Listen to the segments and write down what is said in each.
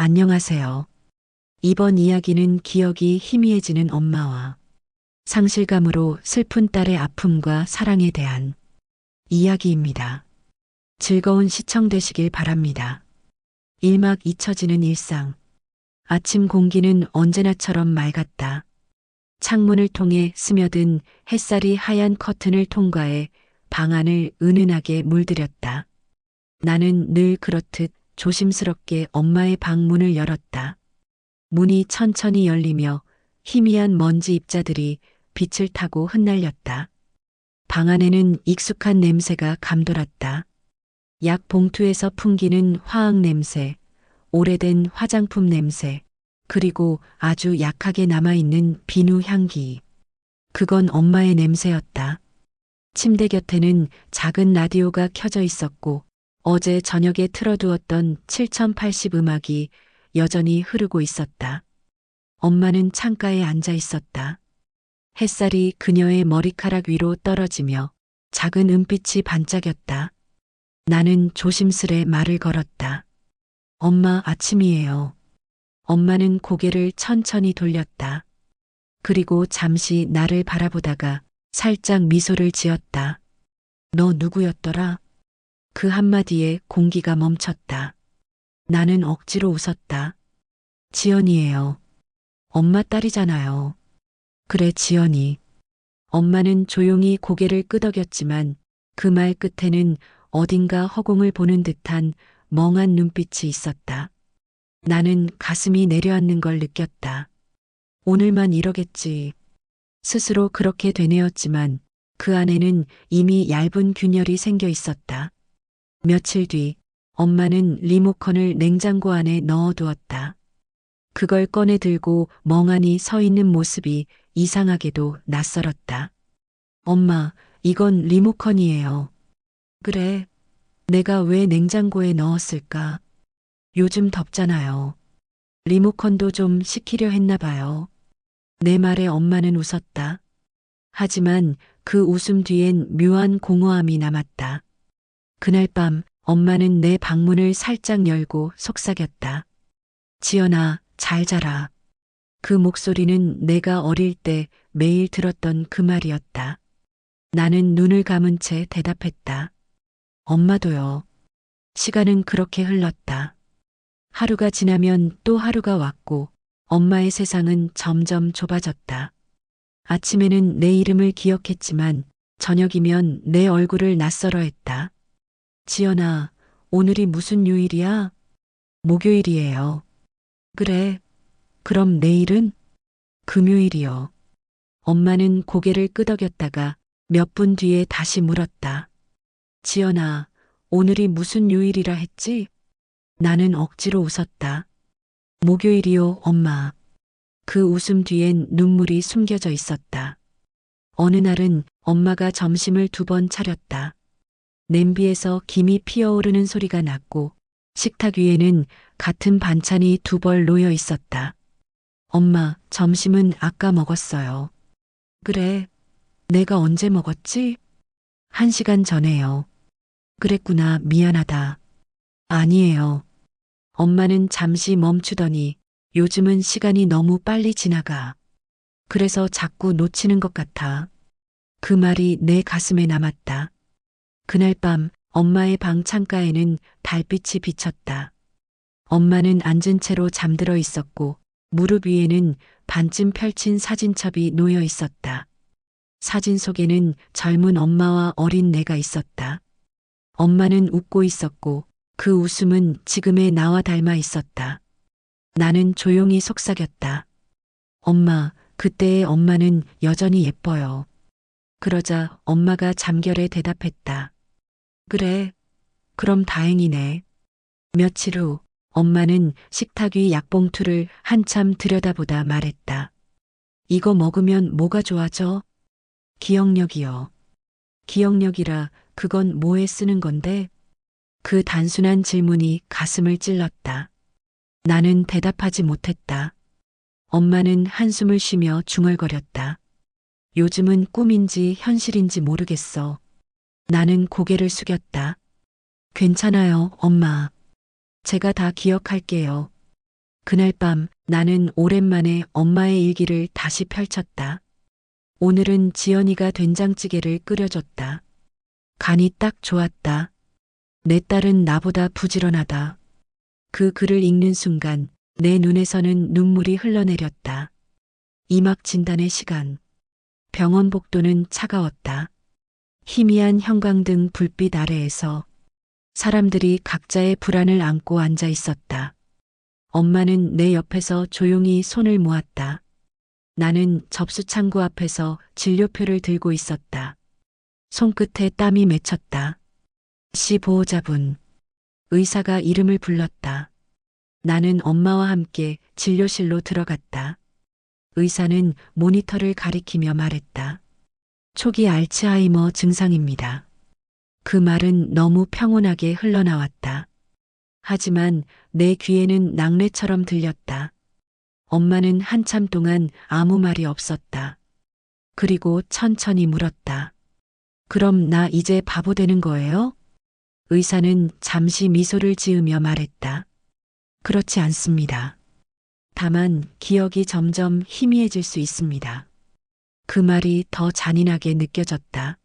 안녕하세요. 이번 이야기는 기억이 희미해지는 엄마와 상실감으로 슬픈 딸의 아픔과 사랑에 대한 이야기입니다. 즐거운 시청 되시길 바랍니다. 일막 잊혀지는 일상. 아침 공기는 언제나처럼 맑았다. 창문을 통해 스며든 햇살이 하얀 커튼을 통과해 방 안을 은은하게 물들였다. 나는 늘 그렇듯 조심스럽게 엄마의 방 문을 열었다. 문이 천천히 열리며 희미한 먼지 입자들이 빛을 타고 흩날렸다. 방 안에는 익숙한 냄새가 감돌았다. 약 봉투에서 풍기는 화학 냄새, 오래된 화장품 냄새, 그리고 아주 약하게 남아있는 비누 향기. 그건 엄마의 냄새였다. 침대 곁에는 작은 라디오가 켜져 있었고 어제 저녁에 틀어두었던 7080 음악이 여전히 흐르고 있었다. 엄마는 창가에 앉아 있었다. 햇살이 그녀의 머리카락 위로 떨어지며 작은 은빛이 반짝였다. 나는 조심스레 말을 걸었다. 엄마, 아침이에요. 엄마는 고개를 천천히 돌렸다. 그리고 잠시 나를 바라보다가 살짝 미소를 지었다. 너 누구였더라? 그 한마디에 공기가 멈췄다. 나는 억지로 웃었다. 지연이에요. 엄마 딸이잖아요. 그래, 지연이. 엄마는 조용히 고개를 끄덕였지만 그 말 끝에는 어딘가 허공을 보는 듯한 멍한 눈빛이 있었다. 나는 가슴이 내려앉는 걸 느꼈다. 오늘만 이러겠지. 스스로 그렇게 되뇌었지만 그 안에는 이미 얇은 균열이 생겨 있었다. 며칠 뒤 엄마는 리모컨을 냉장고 안에 넣어두었다. 그걸 꺼내 들고 멍하니 서 있는 모습이 이상하게도 낯설었다. 엄마, 이건 리모컨이에요. 그래, 내가 왜 냉장고에 넣었을까? 요즘 덥잖아요. 리모컨도 좀 식히려 했나 봐요. 내 말에 엄마는 웃었다. 하지만 그 웃음 뒤엔 묘한 공허함이 남았다. 그날 밤 엄마는 내 방문을 살짝 열고 속삭였다. 지연아, 잘 자라. 그 목소리는 내가 어릴 때 매일 들었던 그 말이었다. 나는 눈을 감은 채 대답했다. 엄마도요. 시간은 그렇게 흘렀다. 하루가 지나면 또 하루가 왔고 엄마의 세상은 점점 좁아졌다. 아침에는 내 이름을 기억했지만 저녁이면 내 얼굴을 낯설어 했다. 지연아, 오늘이 무슨 요일이야? 목요일이에요. 그래. 그럼 내일은? 금요일이요. 엄마는 고개를 끄덕였다가 몇 분 뒤에 다시 물었다. 지연아, 오늘이 무슨 요일이라 했지? 나는 억지로 웃었다. 목요일이요, 엄마. 그 웃음 뒤엔 눈물이 숨겨져 있었다. 어느 날은 엄마가 점심을 2번 차렸다. 냄비에서 김이 피어오르는 소리가 났고 식탁 위에는 같은 반찬이 2벌 놓여 있었다. 엄마, 점심은 아까 먹었어요. 그래, 내가 언제 먹었지? 1시간 전에요. 그랬구나, 미안하다. 아니에요. 엄마는 잠시 멈추더니 요즘은 시간이 너무 빨리 지나가. 그래서 자꾸 놓치는 것 같아. 그 말이 내 가슴에 남았다. 그날 밤 엄마의 방 창가에는 달빛이 비쳤다. 엄마는 앉은 채로 잠들어 있었고 무릎 위에는 반쯤 펼친 사진첩이 놓여 있었다. 사진 속에는 젊은 엄마와 어린 내가 있었다. 엄마는 웃고 있었고 그 웃음은 지금의 나와 닮아 있었다. 나는 조용히 속삭였다. 엄마, 그때의 엄마는 여전히 예뻐요. 그러자 엄마가 잠결에 대답했다. 그래, 그럼 다행이네. 며칠 후 엄마는 식탁 위 약봉투를 한참 들여다보다 말했다. 이거 먹으면 뭐가 좋아져? 기억력이요. 기억력이라 그건 뭐에 쓰는 건데? 그 단순한 질문이 가슴을 찔렀다. 나는 대답하지 못했다. 엄마는 한숨을 쉬며 중얼거렸다. 요즘은 꿈인지 현실인지 모르겠어. 나는 고개를 숙였다. 괜찮아요, 엄마. 제가 다 기억할게요. 그날 밤 나는 오랜만에 엄마의 일기를 다시 펼쳤다. 오늘은 지연이가 된장찌개를 끓여줬다. 간이 딱 좋았다. 내 딸은 나보다 부지런하다. 그 글을 읽는 순간 내 눈에서는 눈물이 흘러내렸다. 이막 진단의 시간. 병원 복도는 차가웠다. 희미한 형광등 불빛 아래에서 사람들이 각자의 불안을 안고 앉아 있었다. 엄마는 내 옆에서 조용히 손을 모았다. 나는 접수 창구 앞에서 진료표를 들고 있었다. 손끝에 땀이 맺혔다. 씨 보호자분. 의사가 이름을 불렀다. 나는 엄마와 함께 진료실로 들어갔다. 의사는 모니터를 가리키며 말했다. 초기 알츠하이머 증상입니다. 그 말은 너무 평온하게 흘러나왔다. 하지만 내 귀에는 낙뢰처럼 들렸다. 엄마는 한참 동안 아무 말이 없었다. 그리고 천천히 물었다. 그럼 나 이제 바보 되는 거예요? 의사는 잠시 미소를 지으며 말했다. 그렇지 않습니다. 다만 기억이 점점 희미해질 수 있습니다. 그 말이 더 잔인하게 느껴졌다.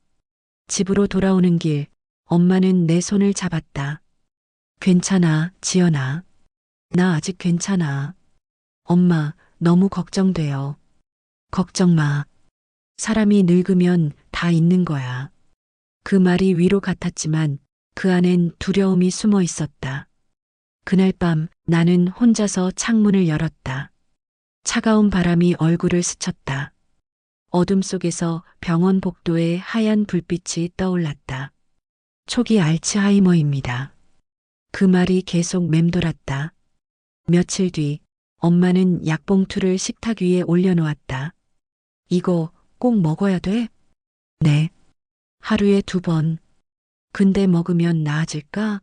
집으로 돌아오는 길, 엄마는 내 손을 잡았다. 괜찮아, 지연아. 나 아직 괜찮아. 엄마, 너무 걱정돼요. 걱정 마. 사람이 늙으면 다 잊는 거야. 그 말이 위로 같았지만 그 안엔 두려움이 숨어 있었다. 그날 밤 나는 혼자서 창문을 열었다. 차가운 바람이 얼굴을 스쳤다. 어둠 속에서 병원 복도에 하얀 불빛이 떠올랐다. 초기 알츠하이머입니다. 그 말이 계속 맴돌았다. 며칠 뒤 엄마는 약봉투를 식탁 위에 올려놓았다. 이거 꼭 먹어야 돼? 네. 하루에 2번. 근데 먹으면 나아질까?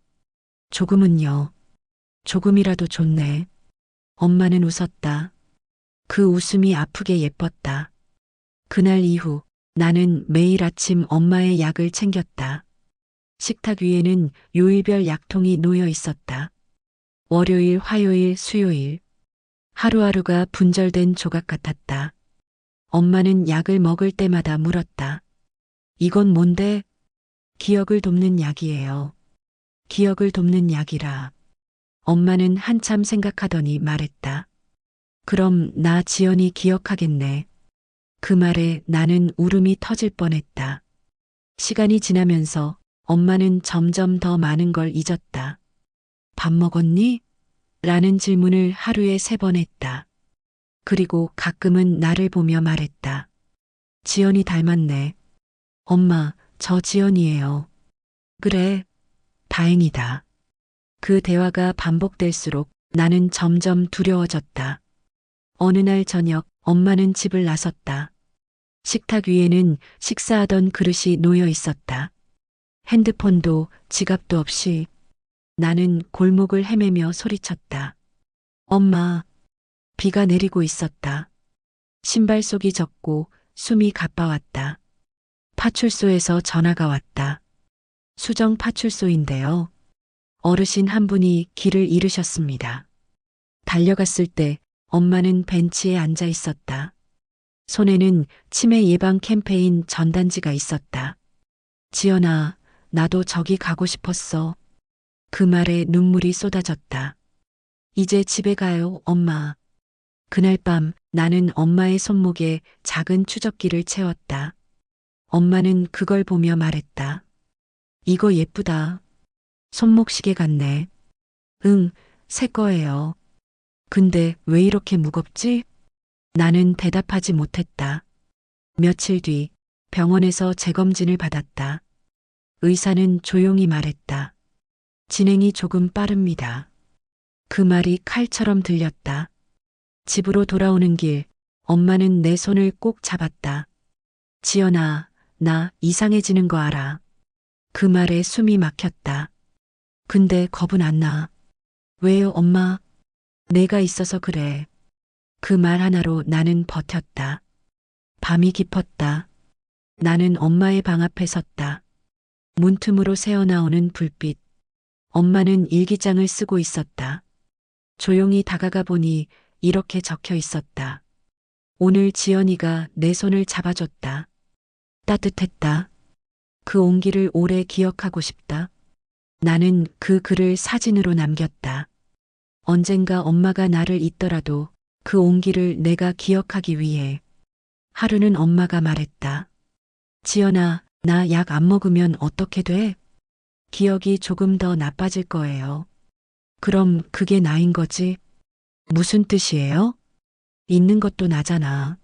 조금은요. 조금이라도 좋네. 엄마는 웃었다. 그 웃음이 아프게 예뻤다. 그날 이후 나는 매일 아침 엄마의 약을 챙겼다. 식탁 위에는 요일별 약통이 놓여 있었다. 월요일, 화요일, 수요일. 하루하루가 분절된 조각 같았다. 엄마는 약을 먹을 때마다 물었다. 이건 뭔데? 기억을 돕는 약이에요. 기억을 돕는 약이라. 엄마는 한참 생각하더니 말했다. 그럼 나 지연이 기억하겠네. 그 말에 나는 울음이 터질 뻔했다. 시간이 지나면서 엄마는 점점 더 많은 걸 잊었다. 밥 먹었니? 라는 질문을 하루에 3번 했다. 그리고 가끔은 나를 보며 말했다. 지연이 닮았네. 엄마, 저 지연이에요. 그래, 다행이다. 그 대화가 반복될수록 나는 점점 두려워졌다. 어느 날 저녁 엄마는 집을 나섰다. 식탁 위에는 식사하던 그릇이 놓여 있었다. 핸드폰도 지갑도 없이 나는 골목을 헤매며 소리쳤다. 엄마, 비가 내리고 있었다. 신발 속이 젖고 숨이 가빠왔다. 파출소에서 전화가 왔다. 수정 파출소인데요. 어르신 한 분이 길을 잃으셨습니다. 달려갔을 때 엄마는 벤치에 앉아 있었다. 손에는 치매 예방 캠페인 전단지가 있었다. 지연아, 나도 저기 가고 싶었어. 그 말에 눈물이 쏟아졌다. 이제 집에 가요, 엄마. 그날 밤 나는 엄마의 손목에 작은 추적기를 채웠다. 엄마는 그걸 보며 말했다. 이거 예쁘다. 손목시계 같네. 응, 새 거예요. 근데 왜 이렇게 무겁지? 나는 대답하지 못했다. 며칠 뒤 병원에서 재검진을 받았다. 의사는 조용히 말했다. 진행이 조금 빠릅니다. 그 말이 칼처럼 들렸다. 집으로 돌아오는 길, 엄마는 내 손을 꼭 잡았다. 지연아, 나 이상해지는 거 알아. 그 말에 숨이 막혔다. 근데 겁은 안 나. 왜요, 엄마? 내가 있어서 그래. 그 말 하나로 나는 버텼다. 밤이 깊었다. 나는 엄마의 방 앞에 섰다. 문틈으로 새어나오는 불빛. 엄마는 일기장을 쓰고 있었다. 조용히 다가가 보니 이렇게 적혀 있었다. 오늘 지연이가 내 손을 잡아줬다. 따뜻했다. 그 온기를 오래 기억하고 싶다. 나는 그 글을 사진으로 남겼다. 언젠가 엄마가 나를 잊더라도 그 온기를 내가 기억하기 위해. 하루는 엄마가 말했다. 지연아, 나 약 안 먹으면 어떻게 돼? 기억이 조금 더 나빠질 거예요. 그럼 그게 나인 거지? 무슨 뜻이에요? 있는 것도 나잖아.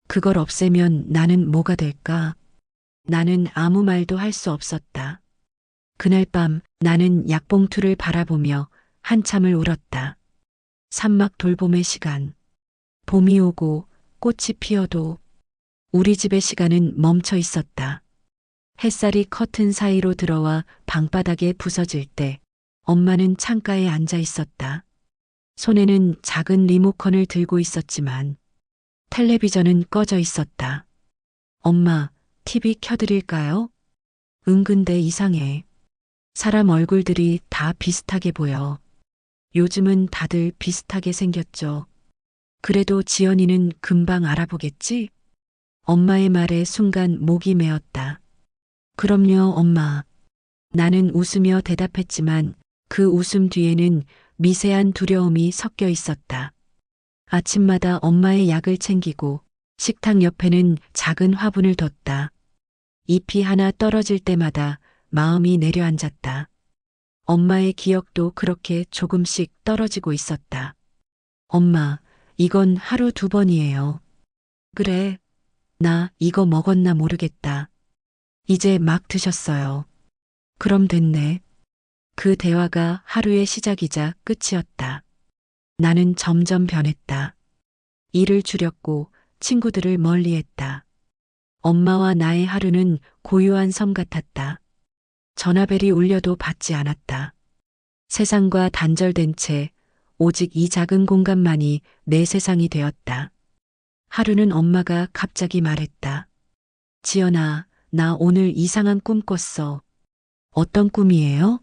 그걸 없애면 나는 뭐가 될까? 나는 아무 말도 할 수 없었다. 그날 밤 나는 약봉투를 바라보며 한참을 울었다. 산막 돌봄의 시간. 봄이 오고 꽃이 피어도 우리 집의 시간은 멈춰 있었다. 햇살이 커튼 사이로 들어와 방바닥에 부서질 때 엄마는 창가에 앉아 있었다. 손에는 작은 리모컨을 들고 있었지만 텔레비전은 꺼져 있었다. 엄마, TV 켜드릴까요? 은근데 이상해. 사람 얼굴들이 다 비슷하게 보여. 요즘은 다들 비슷하게 생겼죠. 그래도 지연이는 금방 알아보겠지? 엄마의 말에 순간 목이 메었다. 그럼요, 엄마. 나는 웃으며 대답했지만 그 웃음 뒤에는 미세한 두려움이 섞여 있었다. 아침마다 엄마의 약을 챙기고 식탁 옆에는 작은 화분을 뒀다. 잎이 하나 떨어질 때마다 마음이 내려앉았다. 엄마의 기억도 그렇게 조금씩 떨어지고 있었다. 엄마, 이건 하루 2번이에요. 그래, 나 이거 먹었나 모르겠다. 이제 막 드셨어요. 그럼 됐네. 그 대화가 하루의 시작이자 끝이었다. 나는 점점 변했다. 일을 줄였고 친구들을 멀리했다. 엄마와 나의 하루는 고요한 섬 같았다. 전화벨이 울려도 받지 않았다. 세상과 단절된 채 오직 이 작은 공간만이 내 세상이 되었다. 하루는 엄마가 갑자기 말했다. 지연아, 나 오늘 이상한 꿈 꿨어. 어떤 꿈이에요?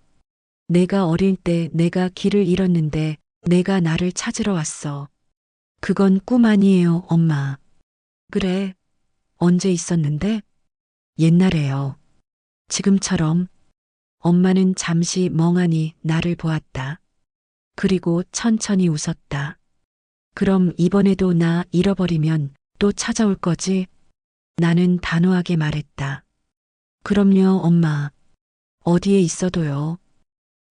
내가 어릴 때 내가 길을 잃었는데 내가 나를 찾으러 왔어. 그건 꿈 아니에요, 엄마. 그래. 언제 있었는데? 옛날에요. 지금처럼. 엄마는 잠시 멍하니 나를 보았다. 그리고 천천히 웃었다. 그럼 이번에도 나 잃어버리면 또 찾아올 거지? 나는 단호하게 말했다. 그럼요, 엄마. 어디에 있어도요.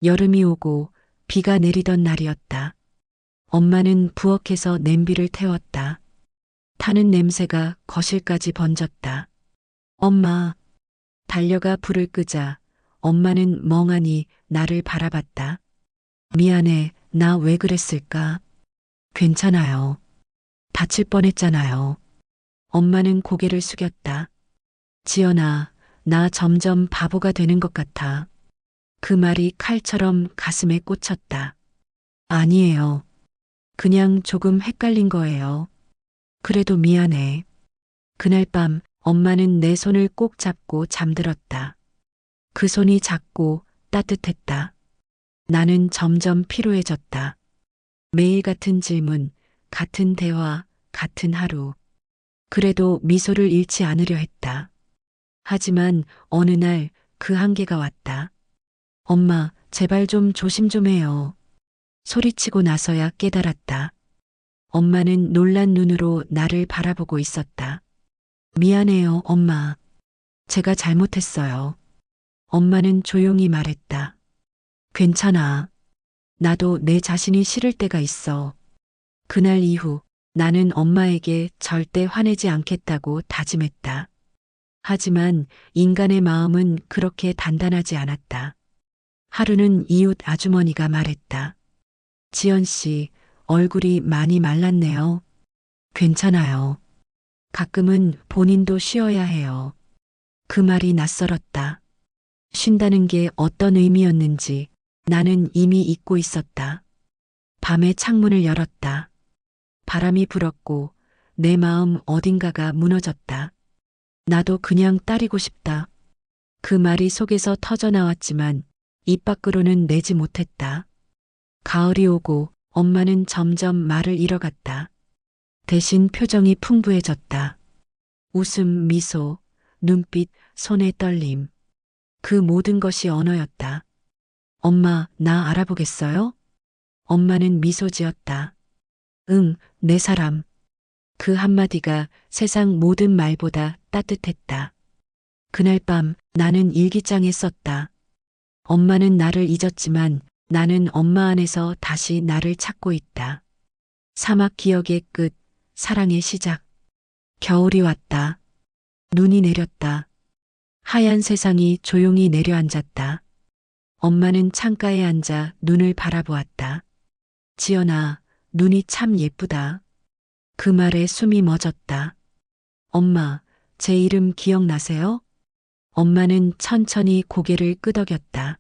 여름이 오고 비가 내리던 날이었다. 엄마는 부엌에서 냄비를 태웠다. 타는 냄새가 거실까지 번졌다. 엄마. 달려가 불을 끄자 엄마는 멍하니 나를 바라봤다. 미안해, 나 왜 그랬을까? 괜찮아요. 다칠 뻔했잖아요. 엄마는 고개를 숙였다. 지연아, 나 점점 바보가 되는 것 같아. 그 말이 칼처럼 가슴에 꽂혔다. 아니에요. 그냥 조금 헷갈린 거예요. 그래도 미안해. 그날 밤 엄마는 내 손을 꼭 잡고 잠들었다. 그 손이 작고 따뜻했다. 나는 점점 피로해졌다. 매일 같은 질문, 같은 대화, 같은 하루. 그래도 미소를 잃지 않으려 했다. 하지만 어느 날 그 한계가 왔다. 엄마, 제발 좀 조심 좀 해요. 소리치고 나서야 깨달았다. 엄마는 놀란 눈으로 나를 바라보고 있었다. 미안해요, 엄마. 제가 잘못했어요. 엄마는 조용히 말했다. 괜찮아. 나도 내 자신이 싫을 때가 있어. 그날 이후 나는 엄마에게 절대 화내지 않겠다고 다짐했다. 하지만 인간의 마음은 그렇게 단단하지 않았다. 하루는 이웃 아주머니가 말했다. 지연 씨, 얼굴이 많이 말랐네요. 괜찮아요. 가끔은 본인도 쉬어야 해요. 그 말이 낯설었다. 쉰다는 게 어떤 의미였는지 나는 이미 잊고 있었다. 밤에 창문을 열었다. 바람이 불었고 내 마음 어딘가가 무너졌다. 나도 그냥 따리고 싶다. 그 말이 속에서 터져 나왔지만 입 밖으로는 내지 못했다. 가을이 오고 엄마는 점점 말을 잃어갔다. 대신 표정이 풍부해졌다. 웃음, 미소, 눈빛, 손의 떨림. 그 모든 것이 언어였다. 엄마, 나 알아보겠어요? 엄마는 미소 지었다. 응, 내 사람. 그 한마디가 세상 모든 말보다 따뜻했다. 그날 밤 나는 일기장에 썼다. 엄마는 나를 잊었지만 나는 엄마 안에서 다시 나를 찾고 있다. 사막 기억의 끝, 사랑의 시작. 겨울이 왔다. 눈이 내렸다. 하얀 세상이 조용히 내려앉았다. 엄마는 창가에 앉아 눈을 바라보았다. 지연아, 눈이 참 예쁘다. 그 말에 숨이 멎었다. 엄마, 제 이름 기억나세요? 엄마는 천천히 고개를 끄덕였다.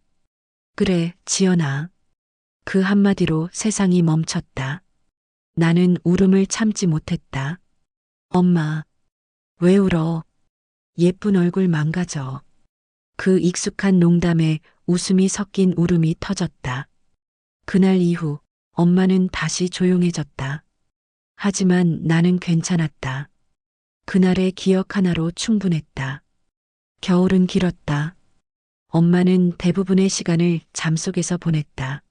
그래, 지연아. 그 한마디로 세상이 멈췄다. 나는 울음을 참지 못했다. 엄마, 왜 울어? 예쁜 얼굴 망가져. 그 익숙한 농담에 웃음이 섞인 울음이 터졌다. 그날 이후 엄마는 다시 조용해졌다. 하지만 나는 괜찮았다. 그날의 기억 하나로 충분했다. 겨울은 길었다. 엄마는 대부분의 시간을 잠속에서 보냈다.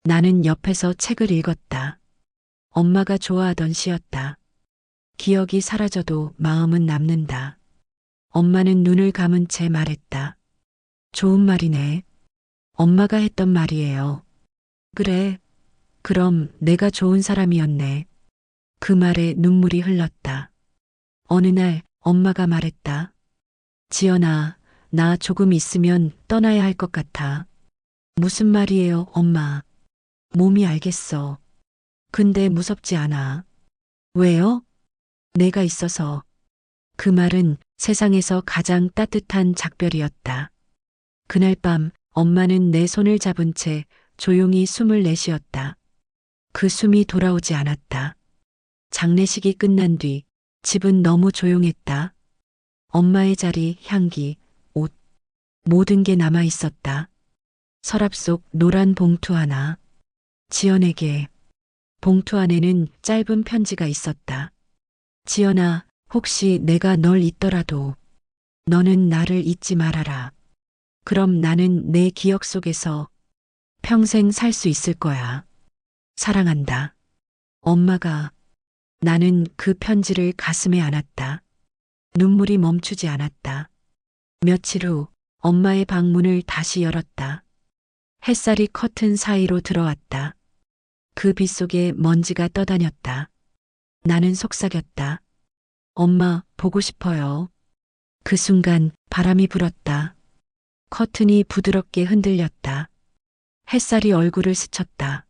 나는 옆에서 책을 읽었다. 엄마가 좋아하던 시였다. 기억이 사라져도 마음은 남는다. 엄마는 눈을 감은 채 말했다. 좋은 말이네. 엄마가 했던 말이에요. 그래. 그럼 내가 좋은 사람이었네. 그 말에 눈물이 흘렀다. 어느 날 엄마가 말했다. 지연아, 나 조금 있으면 떠나야 할 것 같아. 무슨 말이에요, 엄마? 몸이 알겠어. 근데 무섭지 않아. 왜요? 내가 있어서. 그 말은 세상에서 가장 따뜻한 작별이었다. 그날 밤 엄마는 내 손을 잡은 채 조용히 숨을 내쉬었다. 그 숨이 돌아오지 않았다. 장례식이 끝난 뒤 집은 너무 조용했다. 엄마의 자리, 향기, 옷, 모든 게 남아 있었다. 서랍 속 노란 봉투 하나. 지연에게. 봉투 안에는 짧은 편지가 있었다. 지연아, 혹시 내가 널 잊더라도 너는 나를 잊지 말아라. 그럼 나는 내 기억 속에서 평생 살 수 있을 거야. 사랑한다. 엄마가. 나는 그 편지를 가슴에 안았다. 눈물이 멈추지 않았다. 며칠 후 엄마의 방문을 다시 열었다. 햇살이 커튼 사이로 들어왔다. 그 빛 속에 먼지가 떠다녔다. 나는 속삭였다. 엄마, 보고 싶어요. 그 순간 바람이 불었다. 커튼이 부드럽게 흔들렸다. 햇살이 얼굴을 스쳤다.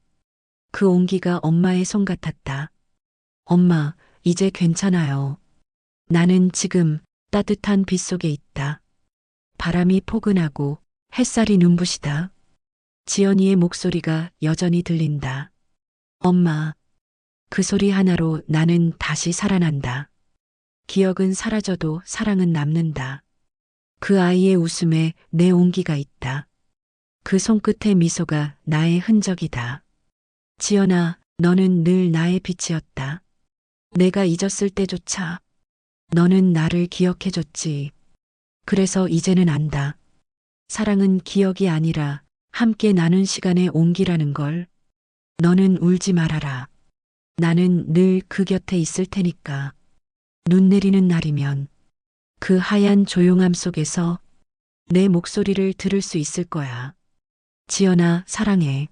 그 온기가 엄마의 손 같았다. 엄마, 이제 괜찮아요. 나는 지금 따뜻한 빛 속에 있다. 바람이 포근하고 햇살이 눈부시다. 지연이의 목소리가 여전히 들린다. 엄마, 그 소리 하나로 나는 다시 살아난다. 기억은 사라져도 사랑은 남는다. 그 아이의 웃음에 내 온기가 있다. 그 손끝의 미소가 나의 흔적이다. 지연아, 너는 늘 나의 빛이었다. 내가 잊었을 때조차 너는 나를 기억해줬지. 그래서 이제는 안다. 사랑은 기억이 아니라 함께 나눈 시간의 온기라는 걸. 너는 울지 말아라. 나는 늘 그 곁에 있을 테니까. 눈 내리는 날이면 그 하얀 조용함 속에서 내 목소리를 들을 수 있을 거야. 지연아, 사랑해.